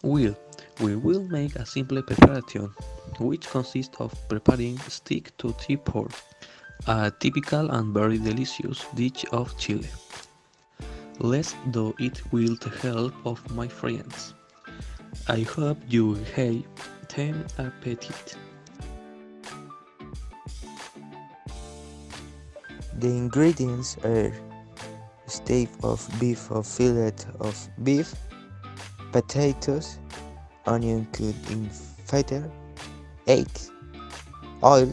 Well, we will make a simple preparation, which consists of preparing steak to pork, a typical and very delicious dish of Chile. Let's do it with the help of my friends. I hope you have them appetite. The ingredients are steak of beef or fillet of beef, potatoes, onion cut in feather, eggs, oil,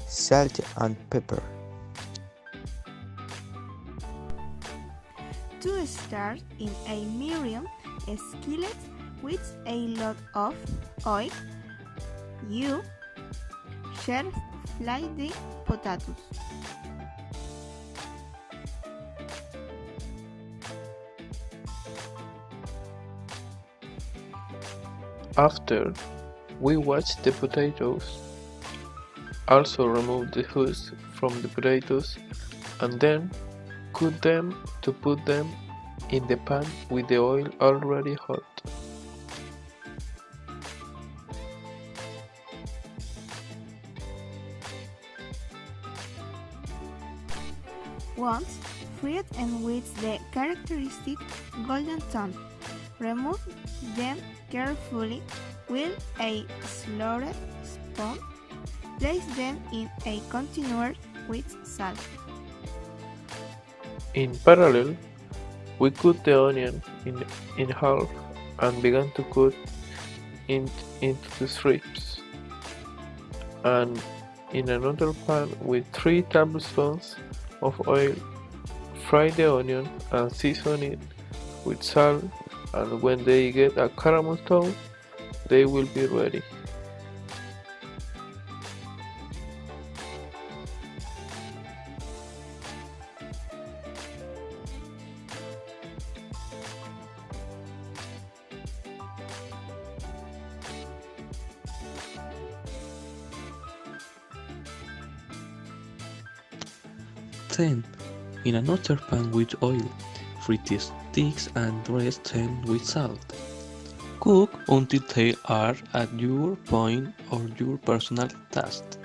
salt and pepper. To start in a medium skillet with a lot of oil, you share fry the potatoes. After we wash the potatoes, also remove the husk from the potatoes and then cut them to put them in the pan with the oil already hot. Once fried and with the characteristic golden tone, remove them carefully with a slotted spoon. Place them in a container with salt. In parallel, we cut the onion in half and began to cut into the strips. And in another pan with 3 tablespoons of oil, fry the onion and season it with salt, and when they get a caramel tone, they will be ready. Then, in another pan with oil, fry the sticks and dress them with salt. Cook until they are at your point or your personal taste.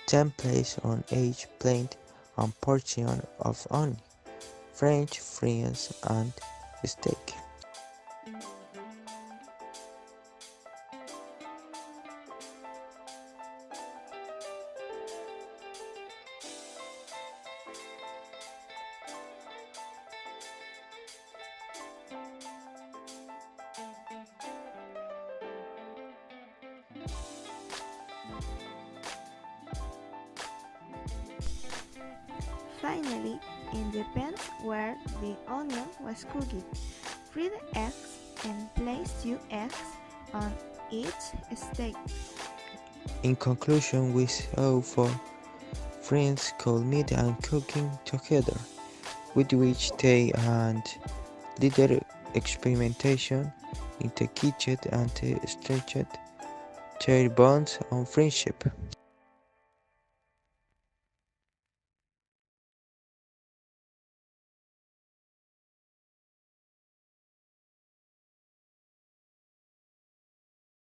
Then place on each plate a portion of onion, French fries and steak. Finally, in the pan where the onion was cooked, fry the eggs and place 2 eggs on each steak. In conclusion, we saw 4 friends cold meat and cooking together, with which they and little experimentation in the kitchen and stretched their bonds on friendship.